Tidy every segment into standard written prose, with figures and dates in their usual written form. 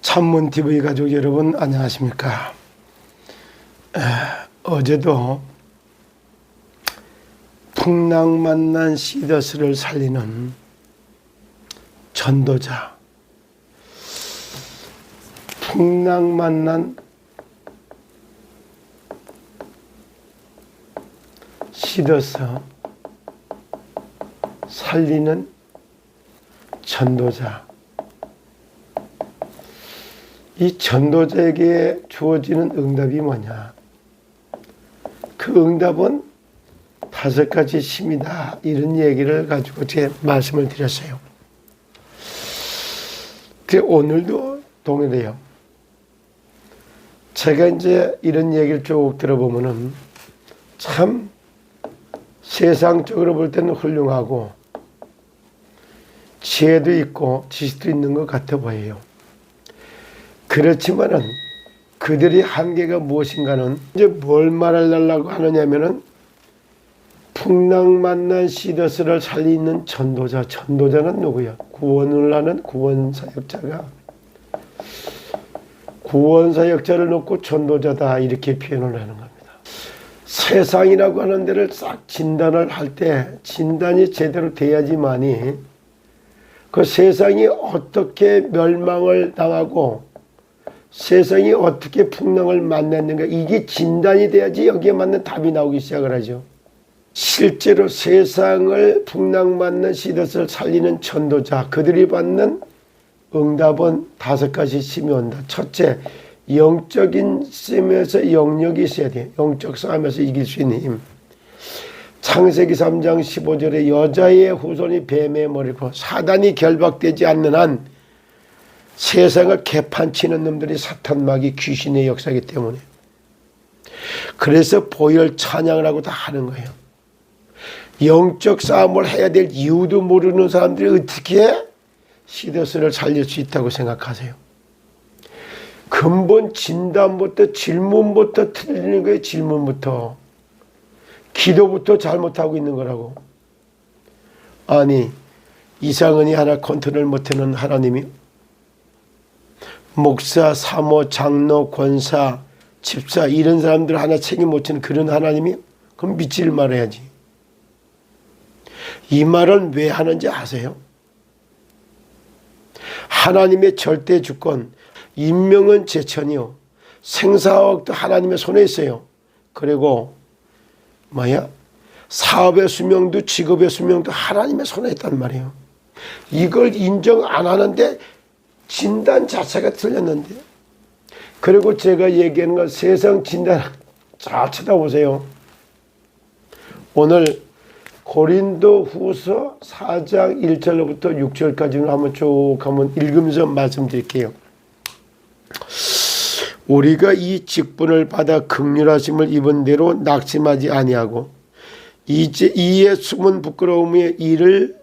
찬문TV 가족 여러분 안녕하십니까. 어제도 풍랑 만난 시더스를 살리는 전도자, 풍랑 만난 시더스 살리는 전도자, 이 전도자에게 주어지는 응답이 뭐냐? 그 응답은 5가지 심이다. 이런 얘기를 가지고 제 말씀을 드렸어요. 오늘도 동일해요. 제가 이제 이런 얘기를 쭉 들어보면은 참 세상적으로 볼 때는 훌륭하고 지혜도 있고 지식도 있는 것 같아 보여요. 그렇지만은 그들의 한계가 무엇인가는 이제 뭘 말하려고 하느냐면은 풍랑 만난 시더스를 살리는 전도자. 전도자는 누구야? 구원을 하는 구원사역자가 구원사역자를 놓고 전도자다 이렇게 표현을 하는 겁니다. 세상이라고 하는 데를 싹 진단을 할 때 진단이 제대로 돼야지만이 그 세상이 어떻게 멸망을 당하고 세상이 어떻게 풍랑을 만났는가 이게 진단이 돼야지 여기에 맞는 답이 나오기 시작을 하죠. 실제로 세상을 풍랑 만난 시더스를 살리는 전도자 그들이 받는 응답은 5가지 심이 온다. 첫째, 영적인 싸움에서 영역이 있어야 돼. 영적 싸움에서 이길 수 있는 힘. 창세기 3장 15절에 여자의 후손이 뱀의 머리고 사단이 결박되지 않는 한 세상을 개판치는 놈들이 사탄 마귀 귀신의 역사이기 때문에 그래서 보혈 찬양을 하고 다 하는 거예요. 영적 싸움을 해야 될 이유도 모르는 사람들이 어떻게 시더스를 살릴 수 있다고 생각하세요? 근본 진단부터 질문부터 틀리는 거예요. 질문부터 기도부터 잘못하고 있는 거라고. 아니 이상은이 하나 컨트롤 못하는 하나님이 목사, 사모, 장로, 권사, 집사 이런 사람들 하나 책임 못 지는 그런 하나님이 그럼 믿지를 말아야지. 이 말은 왜 하는지 아세요? 하나님의 절대 주권, 인명은 제천이요 생사학도 하나님의 손에 있어요. 그리고 사업의 수명도 직업의 수명도 하나님의 손에 있단 말이에요. 이걸 인정 안 하는데 진단 자체가 틀렸는데 그리고 제가 얘기하는 건 세상 진단 잘 쳐다보세요. 오늘 고린도 후서 4장 1절로부터 6절까지는 한번 쭉 한번 읽으면서 말씀드릴게요. 우리가 이 직분을 받아 긍휼하심을 입은 대로 낙심하지 아니하고 이에 숨은 부끄러움의 일을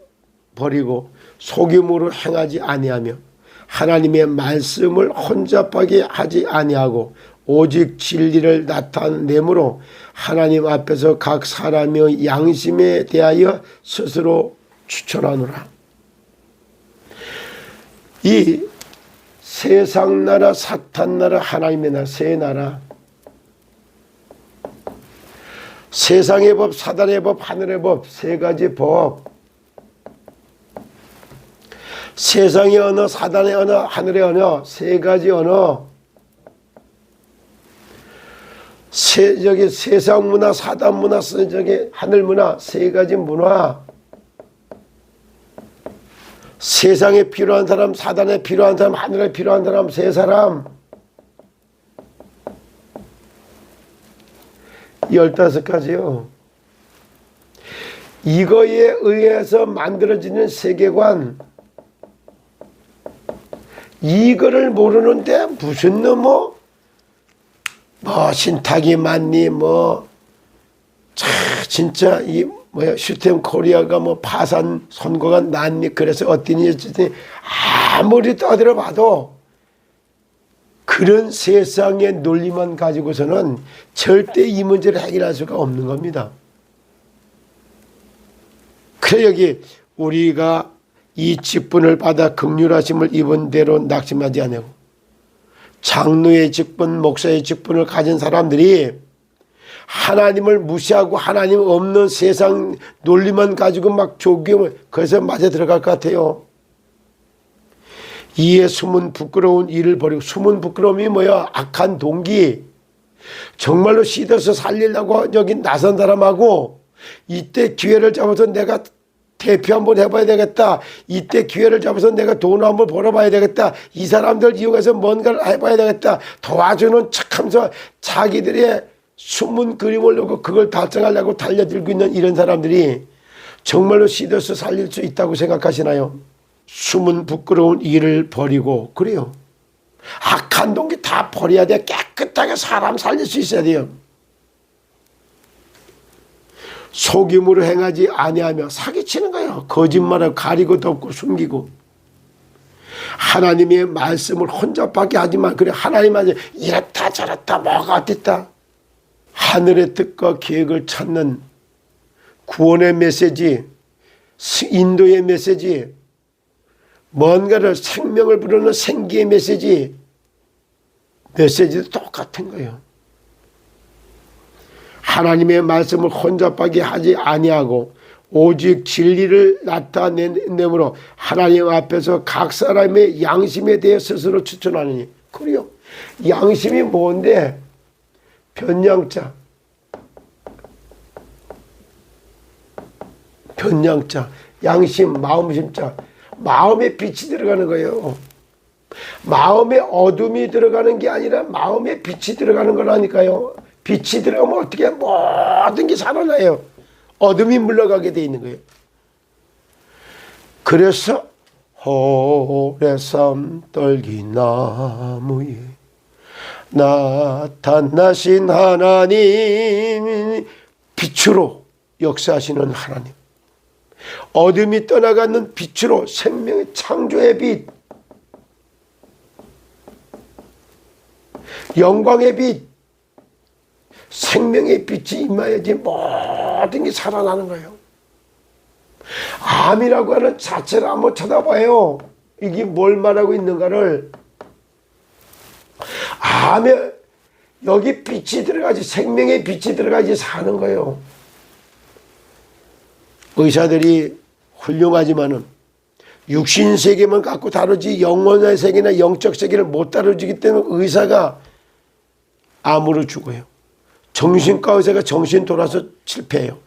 버리고 속임으로 행하지 아니하며 하나님의 말씀을 혼잡하게 하지 아니하고 오직 진리를 나타내므로 하나님 앞에서 각 사람의 양심에 대하여 스스로 추천하노라. 이 세상 나라, 사탄 나라, 하나님의 나라, 세 나라. 세상의 법, 사단의 법, 하늘의 법, 3가지 법. 세상의 언어, 사단의 언어, 하늘의 언어, 3가지 언어. 저기 세상 문화, 사단 문화, 저기 하늘 문화, 3가지 문화. 세상에 필요한 사람, 사단에 필요한 사람, 하늘에 필요한 사람, 3사람. 15가지요. 이거에 의해서 만들어지는 세계관. 이거를 모르는데 무슨 신탁이 많니 진짜 슈템 코리아가 파산 선고가 났니 그래서 어떠니 아무리 떠들어봐도 그런 세상의 논리만 가지고서는 절대 이 문제를 해결할 수가 없는 겁니다. 그래 여기 우리가 이 직분을 받아 긍휼하심을 입은 대로 낙심하지 아니하고 장로의 직분, 목사의 직분을 가진 사람들이 하나님을 무시하고 하나님 없는 세상 논리만 가지고 막 조경을 그래서 맞아 들어갈 것 같아요. 이에 숨은 부끄러운 일을 버리고, 숨은 부끄러움이 뭐야? 악한 동기. 정말로 씻어서 살리려고 여기 나선 사람하고 이때 기회를 잡아서 내가 대표 한번 해봐야 되겠다. 이때 기회를 잡아서 내가 돈을 한번 벌어봐야 되겠다. 이 사람들 이용해서 뭔가를 해봐야 되겠다. 도와주는 척하면서 자기들의 숨은 그림을 놓고 그걸 달성하려고 달려들고 있는 이런 사람들이 정말로 씻어서 살릴 수 있다고 생각하시나요? 숨은 부끄러운 일을 버리고, 그래요. 악한 동기 다 버려야 돼. 깨끗하게 사람 살릴 수 있어야 돼요. 속임으로 행하지 아니하며, 사기치는 거예요. 거짓말하고 가리고 덮고 숨기고. 하나님의 말씀을 혼잡하게 하지만, 그래 하나님한테 이렇다 저렇다 뭐가 어땠다. 하늘의 뜻과 계획을 찾는 구원의 메시지, 인도의 메시지, 뭔가를 생명을 부르는 생기의 메시지도 똑같은 거예요. 하나님의 말씀을 혼잡하게 하지 아니하고 오직 진리를 나타내므로 하나님 앞에서 각 사람의 양심에 대해 스스로 추천하느니. 그래요. 양심이 뭔데? 변양자. 변양자. 양심, 마음심자. 마음에 빛이 들어가는 거예요. 마음에 어둠이 들어가는 게 아니라 마음에 빛이 들어가는 거라니까요. 빛이 들어가면 어떻게 모든 게 살아나요. 어둠이 물러가게 돼 있는 거예요. 그래서 호레삼 떨기나무에 나타나신 하나님, 빛으로 역사하시는 하나님, 어둠이 떠나가는 빛으로, 생명의 창조의 빛, 영광의 빛, 생명의 빛이 임하여야지 모든 게 살아나는 거예요. 암이라고 하는 자체를 한번 쳐다봐요. 이게 뭘 말하고 있는가를. 암에 여기 빛이 들어가지, 생명의 빛이 들어가지 사는 거예요. 의사들이 훌륭하지만은 육신 세계만 갖고 다루지 영혼의 세계나 영적 세계를 못 다루기 때문에 의사가 암으로 죽어요. 정신과 의사가 정신 돌아서 실패해요.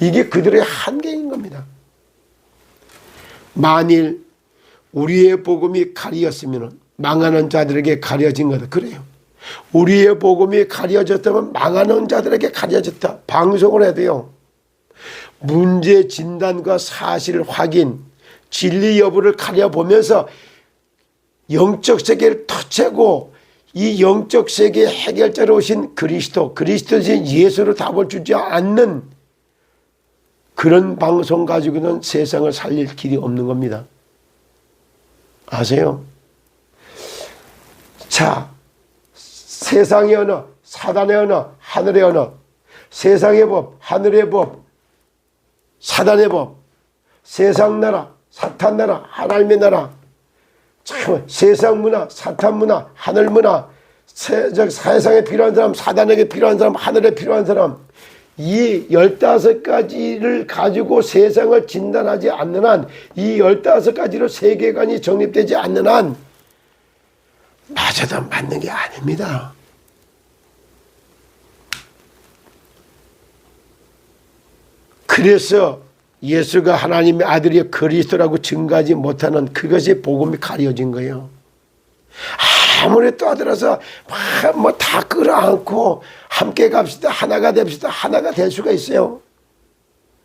이게 그들의 한계인 겁니다. 만일 우리의 복음이 가리었으면 망하는 자들에게 가려진 거다. 그래요. 우리의 복음이 가려졌다면 망하는 자들에게 가려졌다. 방송을 해야 돼요. 문제 진단과 사실 확인, 진리 여부를 가려보면서 영적 세계를 터치하고 이 영적 세계의 해결자로 오신 그리스도신 예수로 답을 주지 않는 그런 방송 가지고는 세상을 살릴 길이 없는 겁니다. 아세요? 자, 세상의 언어, 사단의 언어, 하늘의 언어, 세상의 법, 하늘의 법, 사단의 법, 세상 나라, 사탄 나라, 하나님의 나라, 참 세상 문화, 사탄 문화, 하늘 문화, 세상에 필요한 사람, 사단에게 필요한 사람, 하늘에 필요한 사람, 이 15가지를 가지고 세상을 진단하지 않는 한, 이 15가지로 세계관이 정립되지 않는 한 맞아도 맞는 게 아닙니다. 그래서 예수가 하나님의 아들이 그리스도라고 증거하지 못하는 그것이 복음이 가려진 거예요. 아무리 떠들어서 뭐 다 끌어안고 함께 갑시다, 하나가 됩시다, 하나가 될 수가 있어요.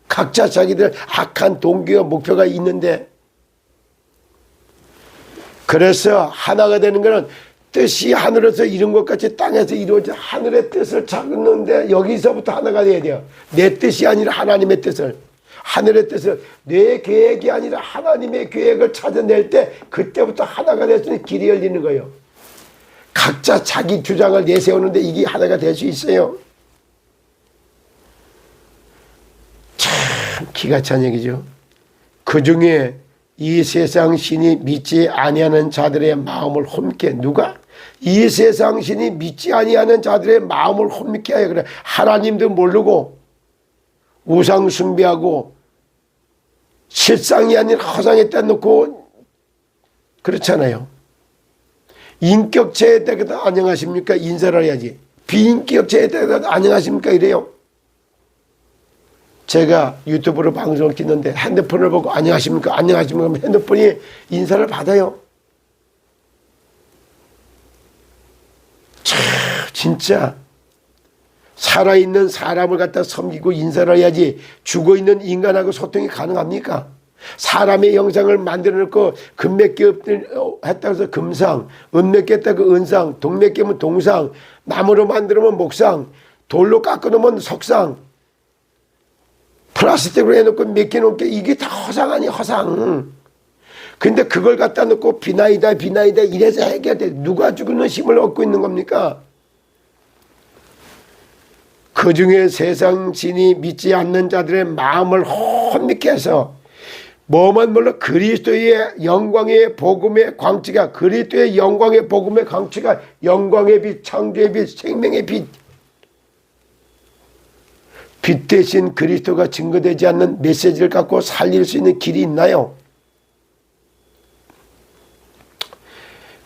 각자 자기들 악한 동기와 목표가 있는데, 그래서 하나가 되는 것은 뜻이 하늘에서 이룬 것 같이 땅에서 이루어져 하늘의 뜻을 찾는데 여기서부터 하나가 돼야 돼요. 내 뜻이 아니라 하나님의 뜻을, 하늘의 뜻을, 내 계획이 아니라 하나님의 계획을 찾아낼 때 그때부터 하나가 될 수 있는 길이 열리는 거예요. 각자 자기 주장을 내세우는데 이게 하나가 될 수 있어요. 참 기가 찬 얘기죠. 그 중에 이 세상 신이 믿지 아니하는 자들의 마음을 홈게. 누가? 이 세상 신이 믿지 아니하는 자들의 마음을 홈게 하여. 그래, 하나님도 모르고 우상 숭배하고 실상이 아닌 허상에다 놓고 그렇잖아요. 인격체에 대해서 안녕하십니까 인사를 해야지. 비인격체에 대해서 안녕하십니까 이래요. 제가 유튜브로 방송을 찍는데 핸드폰을 보고 안녕하십니까 안녕하십니까 하면 핸드폰이 인사를 받아요. 참 진짜 살아있는 사람을 갖다 섬기고 인사를 해야지 죽어있는 인간하고 소통이 가능합니까? 사람의 형상을 만들어 놓고 금 몇 개 했다고 해서 금상, 은 몇 개 했다고 은상, 동 몇 개면 동상, 나무로 만들면 목상, 돌로 깎아 놓으면 석상, 플라스틱으로 해놓고 몇 개 놓게 이게 다 허상 아니야 허상. 근데 그걸 갖다 놓고 비나이다 이래서 해결돼. 누가 죽는 힘을 얻고 있는 겁니까? 그 중에 세상 신이 믿지 않는 자들의 마음을 혼미케 해서 뭐만 몰라 그리스도의 영광의 복음의 광채가, 그리스도의 영광의 복음의 광채가 영광의 빛, 창조의 빛, 생명의 빛, 빛 대신 그리스도가 증거되지 않는 메시지를 갖고 살릴 수 있는 길이 있나요?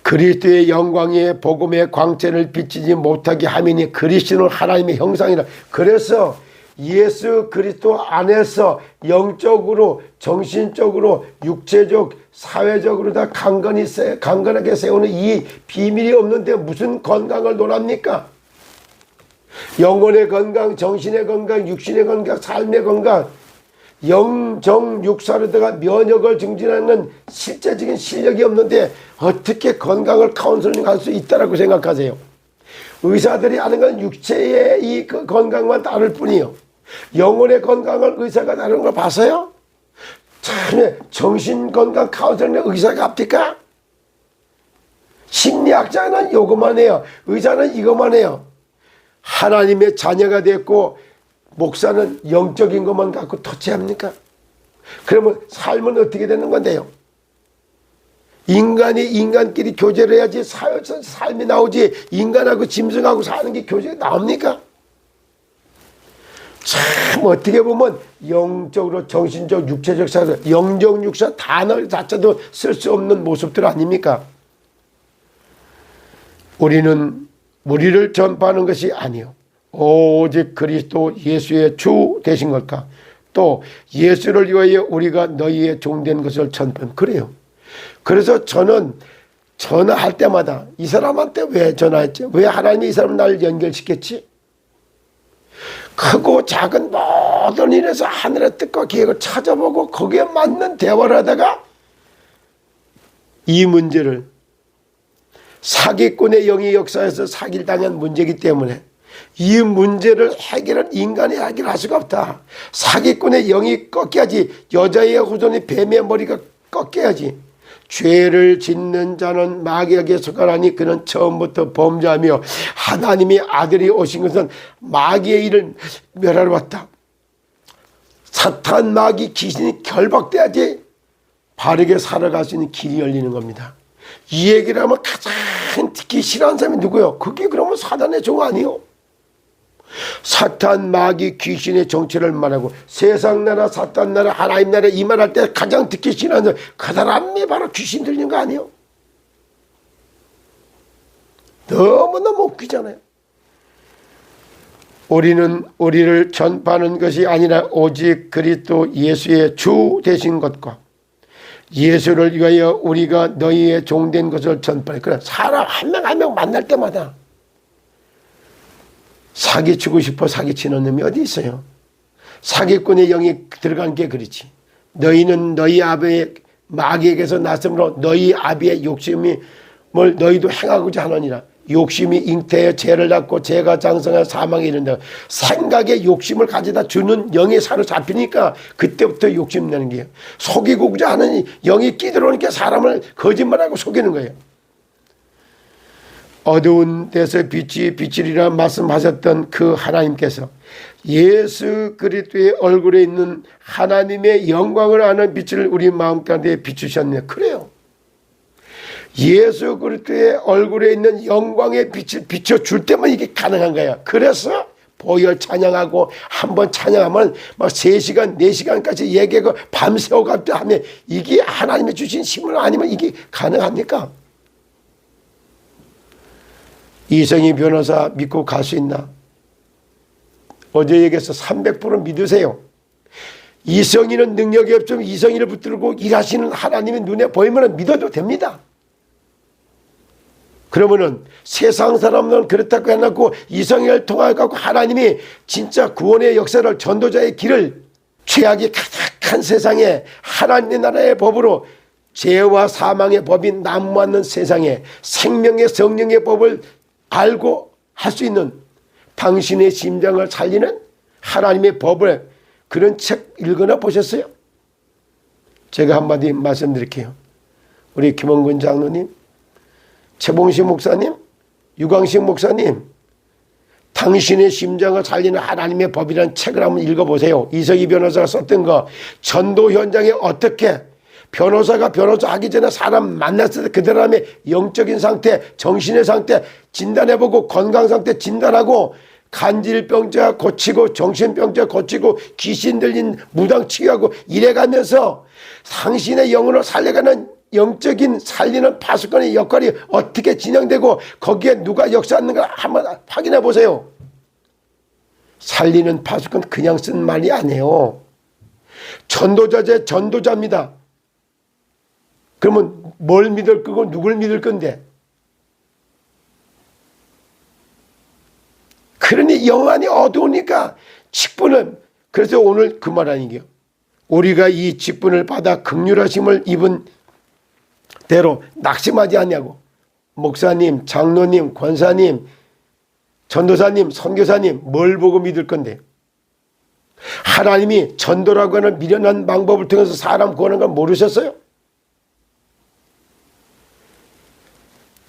그리스도의 영광의 복음의 광채를 비치지 못하게 하미니 그리스도는 하나님의 형상이라. 그래서 예수 그리스도 안에서 영적으로, 정신적으로, 육체적, 사회적으로 다 강건하게 세우는 이 비밀이 없는데 무슨 건강을 논합니까? 영혼의 건강, 정신의 건강, 육신의 건강, 삶의 건강, 영정 육사로다가 면역을 증진하는 실제적인 실력이 없는데 어떻게 건강을 카운슬링 할 수 있다라고 생각하세요? 의사들이 하는 건 육체의 이 건강만 다룰 뿐이요. 영혼의 건강을 의사가 다루는 걸 봤어요? 참, 정신건강 카운슬링 의사가 합니까? 심리학자는 요것만 해요. 의사는 이것만 해요. 하나님의 자녀가 됐고 목사는 영적인 것만 갖고 터치합니까? 그러면 삶은 어떻게 되는 건데요? 인간이 인간끼리 교제를 해야지 삶이 나오지. 인간하고 짐승하고 사는 게 교제가 나옵니까? 참 어떻게 보면 영적으로, 정신적, 육체적, 사회, 영적, 육사 단어 자체도 쓸 수 없는 모습들 아닙니까? 우리는 우리를 전파하는 것이 아니요 오직 그리스도 예수의 주 되신 것과 또 예수를 위하여 우리가 너희의 종된 것을 전파하는. 그래요. 그래서 저는 전화할 때마다 이 사람한테 왜 전화했지? 왜 하나님이 이 사람을 나를 연결시켰지? 크고 작은 모든 일에서 하늘의 뜻과 계획을 찾아보고 거기에 맞는 대화를 하다가 이 문제를, 사기꾼의 영이 역사에서 사기를 당한 문제이기 때문에 이 문제를 해결은 인간이 해결할 수가 없다. 사기꾼의 영이 꺾여야지. 여자의 후손이 뱀의 머리가 꺾여야지. 죄를 짓는 자는 마귀에게 속하나니 그는 처음부터 범죄하며 하나님의 아들이 오신 것은 마귀의 일을 멸하러 왔다. 사탄, 마귀, 귀신이 결박돼야지 바르게 살아갈 수 있는 길이 열리는 겁니다. 이 얘기를 하면 가장 특히 싫어하는 사람이 누구예요? 그게 그러면 사단의 종 아니요? 사탄, 마귀, 귀신의 정체를 말하고 세상 나라, 사탄 나라, 하나님 나라 이 말할 때 가장 듣기 싫어하는 사람, 그 사람이 바로 귀신 들리는 거 아니에요? 너무너무 웃기잖아요. 우리는 우리를 전파하는 것이 아니라 오직 그리스도 예수의 주 되신 것과 예수를 위하여 우리가 너희의 종된 것을 전파해. 그래, 사람 한 명 한 명 만날 때마다 사기치고 싶어 사기치는 놈이 어디 있어요? 사기꾼의 영이 들어간 게 그렇지. 너희는 너희 아비의 마귀에게서 났으므로 너희 아비의 욕심이 뭘 너희도 행하고자 하느니라. 욕심이 잉태해 죄를 낳고 죄가 장성하여 사망에 이른다. 생각에 욕심을 가져다 주는 영에 사로잡히니까 그때부터 욕심 내는 거예요. 속이고자 하는 영이 끼들어오니까 사람을 거짓말하고 속이는 거예요. 어두운 데서 빛이 비치리라 말씀하셨던 그 하나님께서 예수 그리스도의 얼굴에 있는 하나님의 영광을 아는 빛을 우리 마음 가운데 비추셨네. 그래요. 예수 그리스도의 얼굴에 있는 영광의 빛을 비춰줄 때만 이게 가능한 거야. 그래서 보혈 찬양하고 한번 찬양하면 막 3시간 4시간까지 얘기하고 밤새워가지고 하면 이게 하나님이 주신 힘을 아니면 이게 가능합니까? 이성희 변호사 믿고 갈 수 있나? 어제 얘기해서 300% 믿으세요. 이성희는 능력이 없지만 이성희를 붙들고 일하시는 하나님의 눈에 보이면 믿어도 됩니다. 그러면은 세상 사람들은 그렇다고 해놓고 이성희를 통하여 하나님이 진짜 구원의 역사를 전도자의 길을 죄악이 가득한 세상에 하나님의 나라의 법으로 죄와 사망의 법이 난무하는 세상에 생명의 성령의 법을 알고 할 수 있는 당신의 심장을 살리는 하나님의 법을 그런 책 읽거나 보셨어요? 제가 한마디 말씀드릴게요. 우리 김원근 장로님, 최봉식 목사님, 유광식 목사님, 당신의 심장을 살리는 하나님의 법이라는 책을 한번 읽어보세요. 이성희 변호사가 썼던 거. 전도 현장에 어떻게 변호사가 변호사하기 전에 사람 만났을 때 그 사람의 영적인 상태, 정신의 상태 진단해보고 건강 상태 진단하고 간질병자 고치고 정신병자 고치고 귀신 들린 무당 치유하고 이래가면서 당신의 영혼을 살려가는 영적인 살리는 파수꾼의 역할이 어떻게 진행되고 거기에 누가 역사하는가 한번 확인해 보세요. 살리는 파수꾼 그냥 쓴 말이 아니에요. 전도자제 전도자입니다. 그러면 뭘 믿을 거고 누굴 믿을 건데? 그러니 영안이 어두우니까 직분을, 그래서 오늘 그 말 아니게요. 우리가 이 직분을 받아 긍휼하심을 입은 대로 낙심하지 않냐고. 목사님, 장로님, 권사님, 전도사님, 선교사님 뭘 보고 믿을 건데? 하나님이 전도라고 하는 미련한 방법을 통해서 사람 구하는 걸 모르셨어요?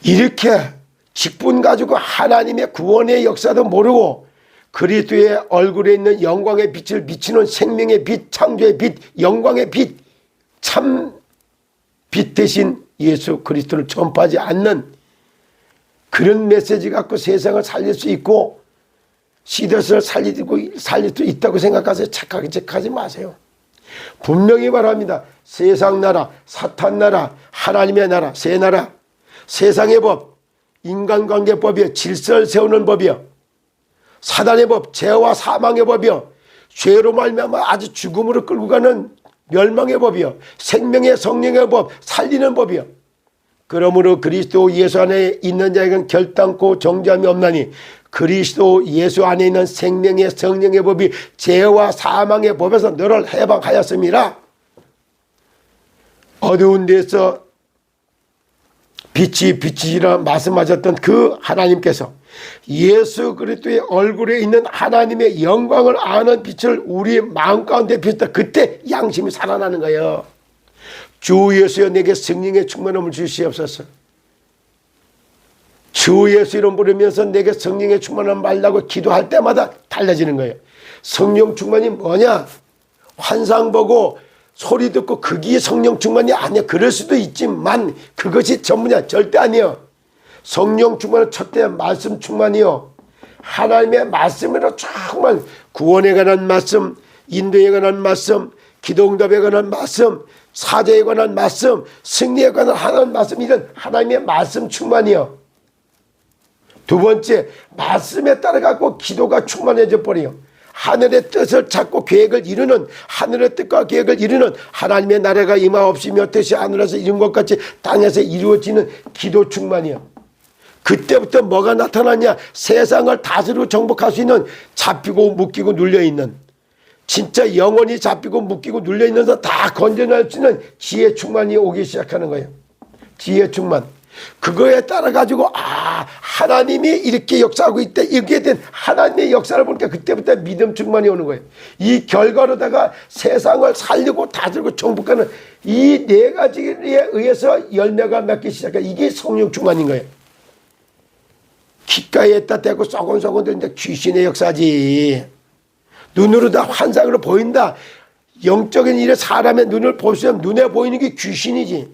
이렇게 직분 가지고 하나님의 구원의 역사도 모르고 그리스도의 얼굴에 있는 영광의 빛을 비치는 생명의 빛, 창조의 빛, 영광의 빛, 참 빛 대신 예수 그리스도를 전파하지 않는 그런 메시지 갖고 세상을 살릴 수 있고 시대를 살릴 수 있다고 생각하세요. 착각하지 마세요. 분명히 말합니다. 세상 나라, 사탄 나라, 하나님의 나라, 세 나라, 세상의 법, 인간관계법이요, 질서를 세우는 법이요, 사단의 법, 죄와 사망의 법이요, 죄로 말미암아 아주 죽음으로 끌고 가는 멸망의 법이요, 생명의 성령의 법, 살리는 법이요. 그러므로 그리스도 예수 안에 있는 자에게는 결단코 정죄함이 없나니 그리스도 예수 안에 있는 생명의 성령의 법이 죄와 사망의 법에서 너를 해방하였습니다. 어두운 데서 빛이 비치리라 말씀하셨던 그 하나님께서 예수 그리스도의 얼굴에 있는 하나님의 영광을 아는 빛을 우리 마음 가운데 비쳤다. 그때 양심이 살아나는 거예요. 주 예수여 내게 성령의 충만함을 주시옵소서. 주 예수 이름 부르면서 내게 성령의 충만함을 말라고 기도할 때마다 달라지는 거예요. 성령 충만이 뭐냐? 환상 보고 소리 듣고 그게 성령 충만이 아니야. 그럴 수도 있지만 그것이 전부냐? 절대 아니에요. 성령 충만은 첫째 말씀 충만이요. 하나님의 말씀으로 정말 구원에 관한 말씀, 인도에 관한 말씀, 기도응답에 관한 말씀, 사제에 관한 말씀, 승리에 관한 하나님 말씀, 이런 하나님의 말씀 충만이요. 두 번째, 말씀에 따라 갖고 기도가 충만해져 버려요. 하늘의 뜻을 찾고 계획을 이루는, 하늘의 뜻과 계획을 이루는, 하나님의 나라가 임하옵시며 뜻이 하늘에서 이룬 것 같이 땅에서 이루어지는 기도 충만이요. 그때부터 뭐가 나타나냐? 세상을 다스리고 정복할 수 있는, 잡히고 묶이고 눌려있는, 진짜 영원히 잡히고 묶이고 눌려있는서 다 건져낼 수 있는 지혜 충만이 오기 시작하는 거예요. 지혜 충만. 그거에 따라 가지고 하나님이 이렇게 역사하고 있다, 이렇게 된 하나님의 역사를 보니까 그때부터 믿음 충만이 오는 거예요. 이 결과로다가 세상을 살리고 다스리고 정복하는 이 네 가지에 의해서 열매가 맺기 시작해. 이게 성령 충만인 거예요. 귓가에다 대고 썩은썩은 되는데 귀신의 역사지. 눈으로 다 환상으로 보인다. 영적인 일에 사람의 눈을 보시면 눈에 보이는 게 귀신이지.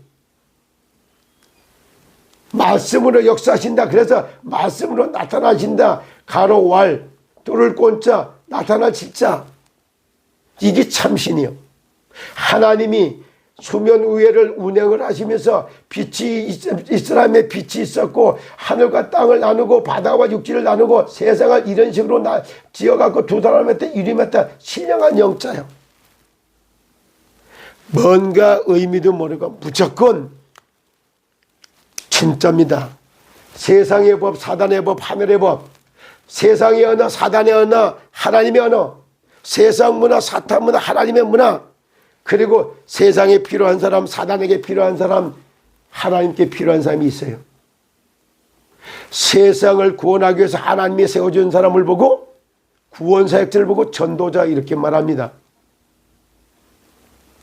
말씀으로 역사하신다. 그래서 말씀으로 나타나신다. 가로 왈 뚫을 꼰자 나타날 진짜. 이게 참신이요. 하나님이 수면 위에를 운행을 하시면서 빛이 이스라엘의 빛이 있었고 하늘과 땅을 나누고 바다와 육지를 나누고 세상을 이런 식으로 지어갖고 두 사람한테 이름했다. 신령한 영자요. 뭔가 의미도 모르고 무조건 진짜입니다. 세상의 법, 사단의 법, 하늘의 법, 세상의 언어, 사단의 언어, 하나님의 언어, 세상 문화, 사탄 문화, 하나님의 문화, 그리고 세상에 필요한 사람, 사단에게 필요한 사람, 하나님께 필요한 사람이 있어요. 세상을 구원하기 위해서 하나님이 세워준 사람을 보고 구원사역자를 보고 전도자 이렇게 말합니다.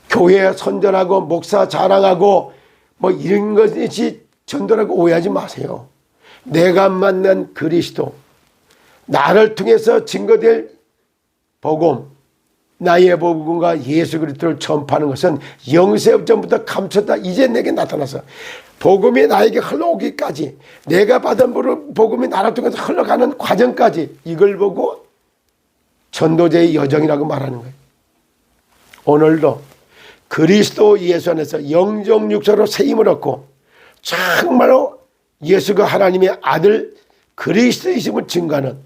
교회 선전하고 목사 자랑하고 뭐 이런 것이 전도라고 오해하지 마세요. 내가 만난 그리스도, 나를 통해서 증거될 복음, 나의 복음과 예수 그리스도를 전파하는 것은 영세전부터 감췄다. 이제 내게 나타나서 복음이 나에게 흘러오기까지, 내가 받은 복음이 나를 통해서 흘러가는 과정까지, 이걸 보고 전도자의 여정이라고 말하는 거예요. 오늘도 그리스도 예수 안에서 영적 육체로 세임을 얻고 정말로 예수가 하나님의 아들 그리스도이심을 증거하는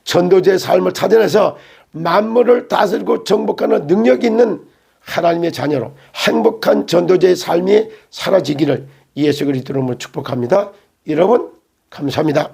전도자의 삶을 찾아내서 만물을 다스리고 정복하는 능력 있는 하나님의 자녀로 행복한 전도자의 삶이 사라지기를 예수 그리스도로 축복합니다. 여러분 감사합니다.